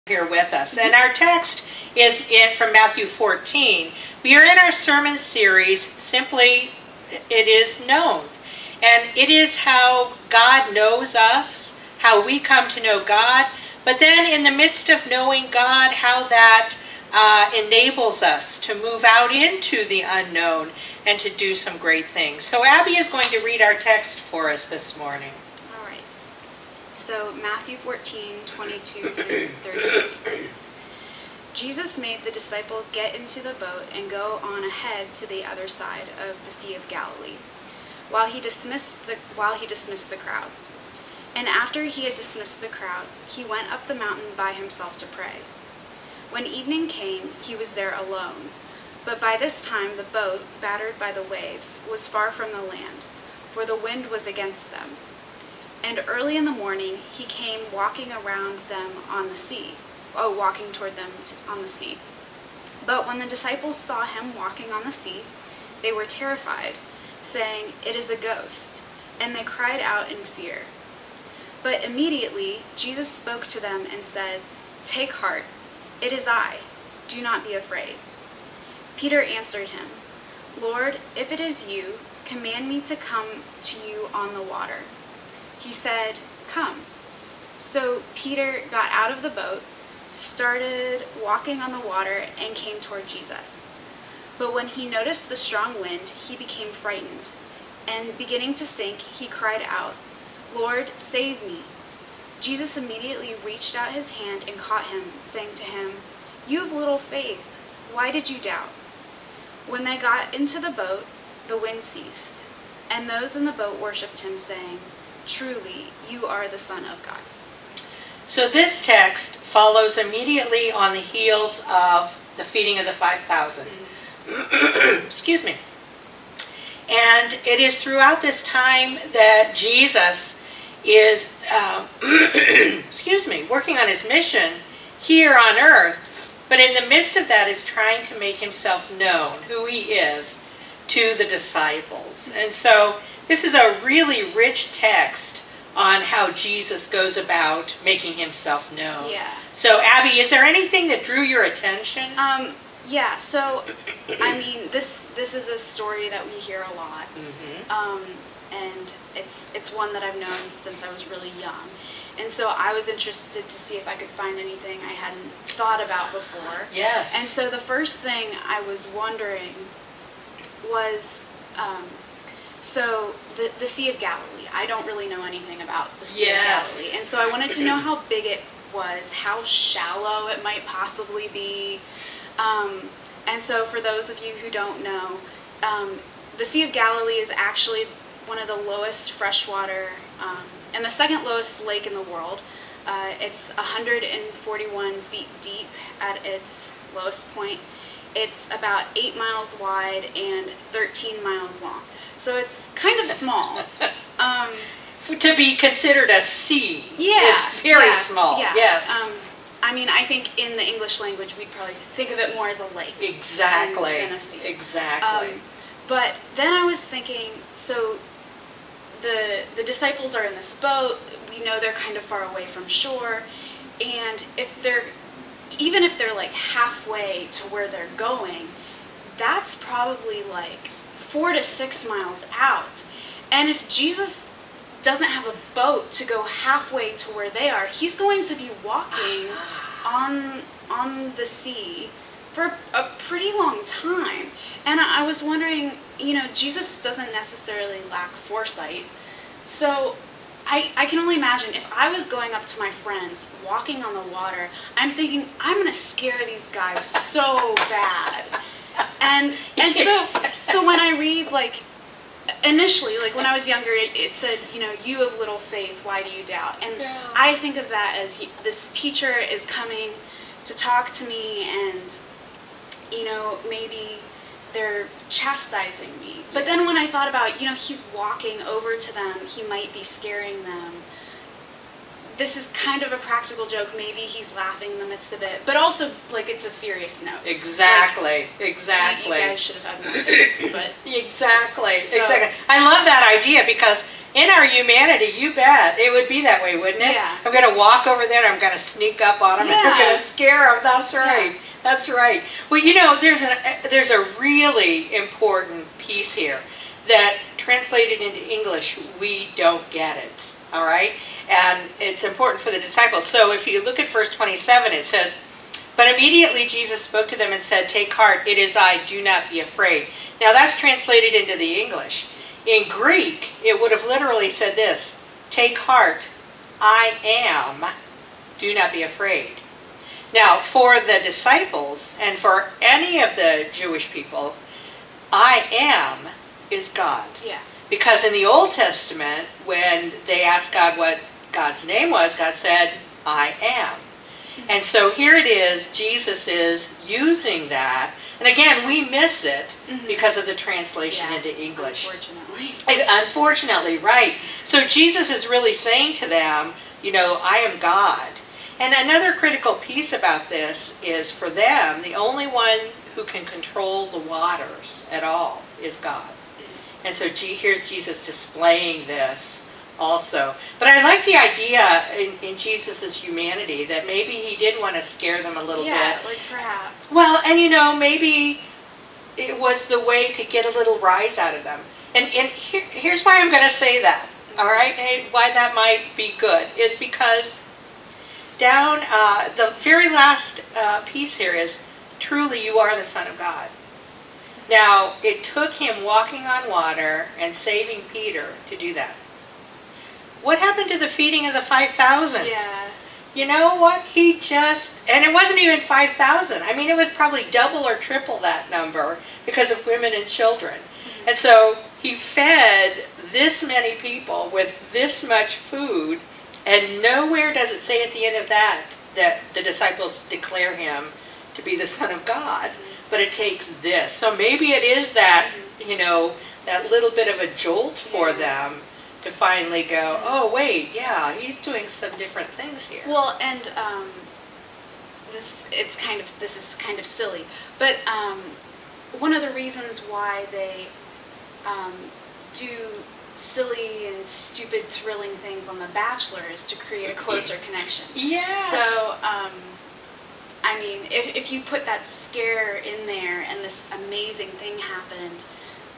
Here with us. And our text is from Matthew 14. We are in our sermon series, Simply It Is Known. And it is how God knows us, how we come to know God, but then in the midst of knowing God, how that enables us to move out into the unknown and to do some great things. So Abby is going to read our text for us this morning. So Matthew 14, 22 through 33. Jesus made the disciples get into the boat and go on ahead to the other side of the Sea of Galilee, while he dismissed the crowds. And after he had dismissed the crowds, he went up the mountain by himself to pray. When evening came, he was there alone. But by this time the boat, battered by the waves, was far from the land, for the wind was against them. And early in the morning he came walking toward them on the sea. But when the disciples saw him walking on the sea, they were terrified, saying, "It is a ghost," and they cried out in fear. But immediately Jesus spoke to them and said, "Take heart, it is I. Do not be afraid." Peter answered him, "Lord, if it is you, command me to come to you on the water." He said, "Come." So Peter got out of the boat, started walking on the water, and came toward Jesus. But when he noticed the strong wind, he became frightened, and beginning to sink, he cried out, "Lord, save me." Jesus immediately reached out his hand and caught him, saying to him, "You have little faith. Why did you doubt?" When they got into the boat, the wind ceased, and those in the boat worshipped him, saying, "Truly, you are the Son of God." So this text follows immediately on the heels of the feeding of the 5,000. Excuse me. And it is throughout this time that Jesus is, working on his mission here on earth, but in the midst of that is trying to make himself known, who he is, to the disciples. And so this is a really rich text on how Jesus goes about making himself known. Yeah. So Abby, is there anything that drew your attention? Yeah, so, I mean, this is a story that we hear a lot. Mm-hmm. And it's one that I've known since I was really young. And so I was interested to see if I could find anything I hadn't thought about before. Yes. And so the first thing I was wondering was, so the Sea of Galilee. I don't really know anything about the Sea of Galilee. And so I wanted to know how big it was, how shallow it might possibly be. And so for those of you who don't know, the Sea of Galilee is actually one of the lowest freshwater and the second lowest lake in the world. It's 141 feet deep at its lowest point. It's about 8 miles wide and 13 miles long. So it's kind of small. To be considered a sea. Yeah. It's very small. Yeah. Yes. I mean, I think in the English language we'd probably think of it more as a lake. Exactly. Than a sea. Exactly. But then I was thinking, so the disciples are in this boat. We know they're kind of far away from shore, and even if they're like halfway to where they're going, that's probably like 4 to 6 miles out. And if Jesus doesn't have a boat to go halfway to where they are, he's going to be walking on the sea for a pretty long time. And I was wondering, Jesus doesn't necessarily lack foresight. So I can only imagine if I was going up to my friends walking on the water, I'm thinking, I'm going to scare these guys so bad. And so when I read, like, initially, like when I was younger, it said, you have little faith, why do you doubt? And I think of that as this teacher is coming to talk to me, and, maybe they're chastising me. But then when I thought about, he's walking over to them, he might be scaring them. this is kind of a practical joke. Maybe he's laughing in the midst of it, but also like it's a serious note. Exactly, like, exactly. You guys should have had more faith, but exactly, so, exactly. I love that idea because in our humanity, you bet, it would be that way, wouldn't it? Yeah. I'm going to walk over there and I'm going to sneak up on them and I'm going to scare them. That's right. Yeah. That's right. Well, you know, there's a really important piece here that translated into English, we don't get it. All right? And it's important for the disciples. So if you look at verse 27, it says, "But immediately Jesus spoke to them and said, 'Take heart, it is I, do not be afraid.'" Now that's translated into the English. In Greek, it would have literally said this, "Take heart, I am, do not be afraid." Now, for the disciples and for any of the Jewish people, I am is God. Yeah. Because in the Old Testament, when they asked God what God's name was, God said, I am. And so here it is, Jesus is using that. And again, we miss it because of the translation into English. Unfortunately. Unfortunately, right. So Jesus is really saying to them, you know, I am God. And another critical piece about this is for them, the only one who can control the waters at all is God. And so here's Jesus displaying this also. But I like the idea in Jesus' humanity that maybe he did want to scare them a little bit. Yeah, like perhaps. Well, and you know, maybe it was the way to get a little rise out of them. And here's why I'm going to say that, all right? And why that might be good is because down the very last piece here is, truly you are the Son of God. Now, it took him walking on water and saving Peter to do that. What happened to the feeding of the 5,000? Yeah. You know what? He just, and it wasn't even 5,000. I mean, it was probably double or triple that number because of women and children. And so he fed this many people with this much food, and nowhere does it say at the end of that the disciples declare him to be the Son of God. But it takes this. So maybe it is that, you know, that little bit of a jolt for them to finally go, oh, wait, yeah, he's doing some different things here. Well, and this is kind of silly, but one of the reasons why they do silly and stupid, thrilling things on The Bachelor is to create a closer connection. Yes. So, I mean, if you put that scare in there and this amazing thing happened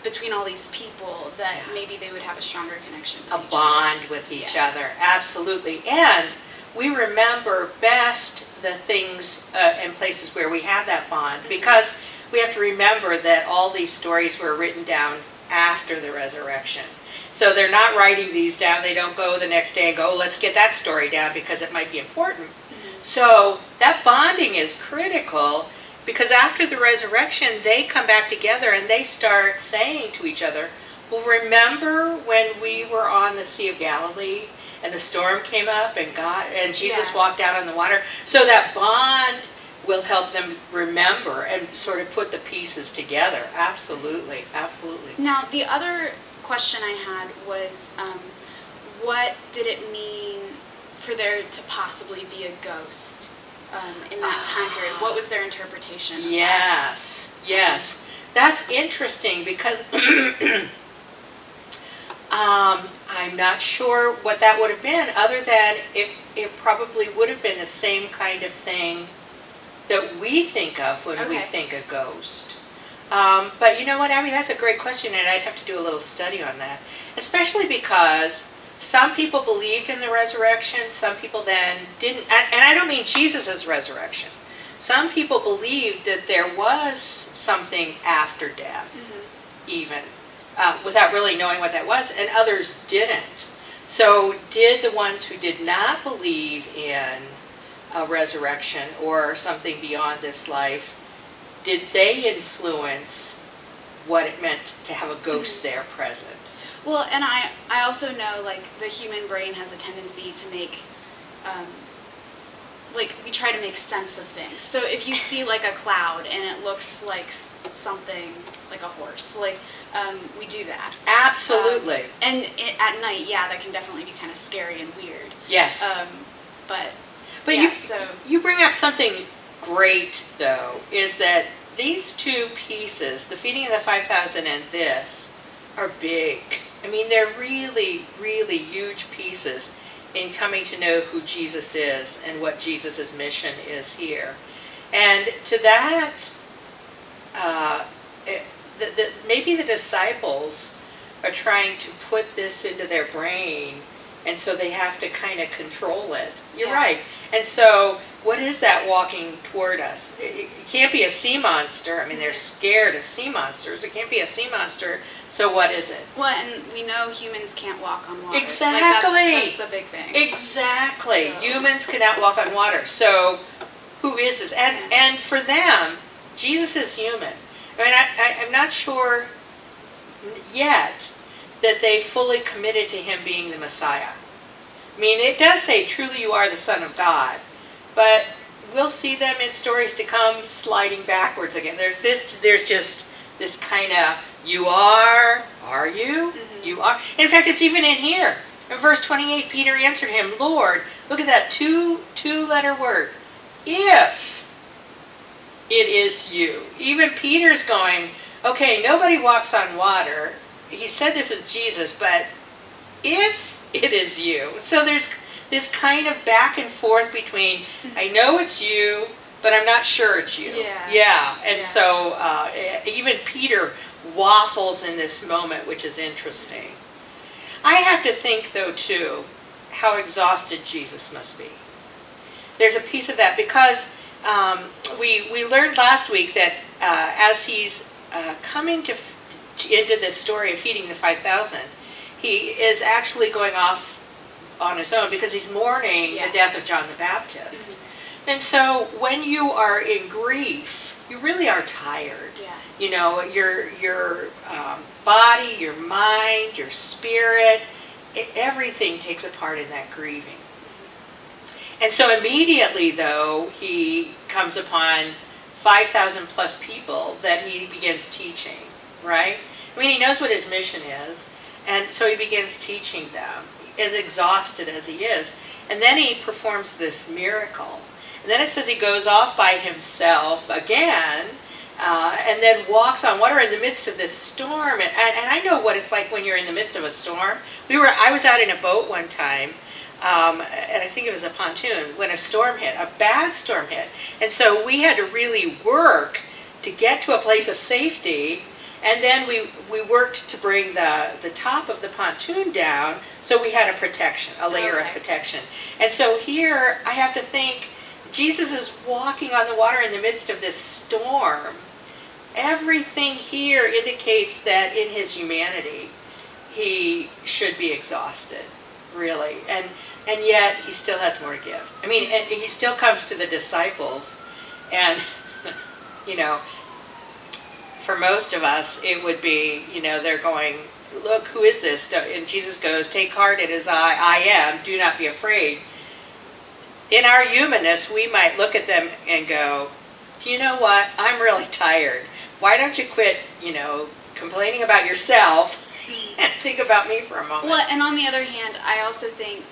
between all these people, that maybe they would have a stronger connection. A bond with each other, absolutely. And we remember best the things and places where we have that bond, because we have to remember that all these stories were written down after the resurrection. So they're not writing these down. They don't go the next day and go, oh, let's get that story down because it might be important. So that bonding is critical, because after the resurrection, they come back together and they start saying to each other, well, remember when we were on the Sea of Galilee and the storm came up and Jesus walked out on the water? So that bond will help them remember and sort of put the pieces together. Absolutely, absolutely. Now, the other question I had was, what did it mean for there to possibly be a ghost in that time period? What was their interpretation of that? Yes. That's interesting because I'm not sure what that would have been, other than it probably would have been the same kind of thing that we think of when we think a ghost. But you know what, Abby, that's a great question, and I'd have to do a little study on that, especially because some people believed in the resurrection, some people then didn't. And I don't mean Jesus' resurrection. Some people believed that there was something after death, even, without really knowing what that was, and others didn't. So did the ones who did not believe in a resurrection or something beyond this life, did they influence what it meant to have a ghost there present? Well, and I also know, like, the human brain has a tendency to make like, we try to make sense of things. So if you see like a cloud and it looks like something like a horse, like, we do that. Absolutely. And at night, yeah, that can definitely be kind of scary and weird. Yes. But yeah, you bring up something great, though, is that these two pieces, the feeding of the 5,000 and this, are big. I mean, they're really, really huge pieces in coming to know who Jesus is and what Jesus' mission is here. And to that, maybe the disciples are trying to put this into their brain, and so they have to kind of control it. You're right. And so what is that walking toward us? It can't be a sea monster. I mean, they're scared of sea monsters. It can't be a sea monster. So what is it? Well, and we know humans can't walk on water. Exactly. Like that's the big thing. Exactly. So. Humans cannot walk on water. So who is this? And for them, Jesus is human. I mean, I'm not sure yet that they fully committed to him being the Messiah. I mean, it does say, truly you are the Son of God. But we'll see them in stories to come sliding backwards again. There's just this kind of, you are you? Mm-hmm. You are. In fact, it's even in here. In verse 28, Peter answered him, Lord, look at that two-letter word, if it is you. Even Peter's going, okay, nobody walks on water. He said this is Jesus, but if it is you. So there's this kind of back and forth between, I know it's you, but I'm not sure it's you. Yeah. And so even Peter waffles in this moment, which is interesting. I have to think, though, too, how exhausted Jesus must be. There's a piece of that because we learned last week that as he's coming into this story of feeding the 5,000, he is actually going off on his own because he's mourning the death of John the Baptist. Mm-hmm. And so when you are in grief, you really are tired. Yeah. You know, your body, your mind, your spirit, everything takes a part in that grieving. And so immediately, though, he comes upon 5,000 plus people that he begins teaching, right? I mean, he knows what his mission is, and so he begins teaching them, as exhausted as he is. And then he performs this miracle. And then it says he goes off by himself again, and then walks on water in the midst of this storm. And I know what it's like when you're in the midst of a storm. I was out in a boat one time, and I think it was a pontoon, when a storm hit, a bad storm hit. And so we had to really work to get to a place of safety. And then we worked to bring the top of the pontoon down, so we had a layer of protection. And so here, I have to think, Jesus is walking on the water in the midst of this storm. Everything here indicates that in his humanity, he should be exhausted, really. And yet, he still has more to give. I mean, and he still comes to the disciples, and, you know, for most of us, it would be, you know, they're going, look, who is this? And Jesus goes, take heart, it is I am, do not be afraid. In our humanness, we might look at them and go, do you know what? I'm really tired. Why don't you quit, you know, complaining about yourself and think about me for a moment? Well, and on the other hand, I also think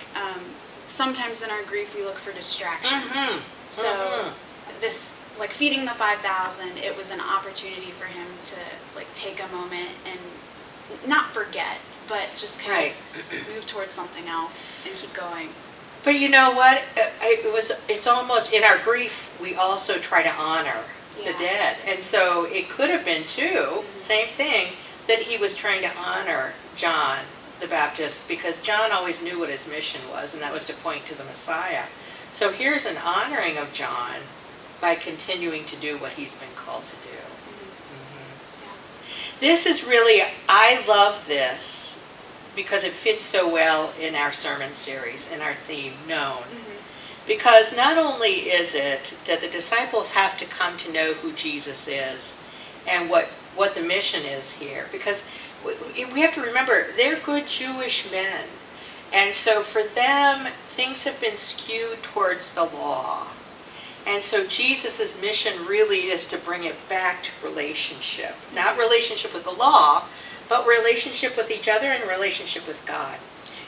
sometimes in our grief, we look for distractions. Mm-hmm. So this, like feeding the 5,000, it was an opportunity for him to like take a moment and not forget, but just kind of move towards something else and keep going. But you know what? It's almost in our grief, we also try to honor the dead. And so it could have been too, same thing, that he was trying to honor John the Baptist, because John always knew what his mission was, and that was to point to the Messiah. So here's an honoring of John by continuing to do what he's been called to do. Mm-hmm. Yeah. This is really, I love this because it fits so well in our sermon series, in our theme, Known. Mm-hmm. Because not only is it that the disciples have to come to know who Jesus is and what the mission is here, because we have to remember, they're good Jewish men. And so for them, things have been skewed towards the law. And so Jesus' mission really is to bring it back to relationship. Not relationship with the law, but relationship with each other and relationship with God.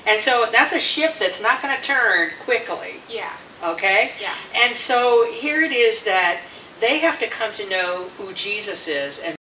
And so that's a ship that's not going to turn quickly. Yeah. Okay? Yeah. And so here it is that they have to come to know who Jesus is and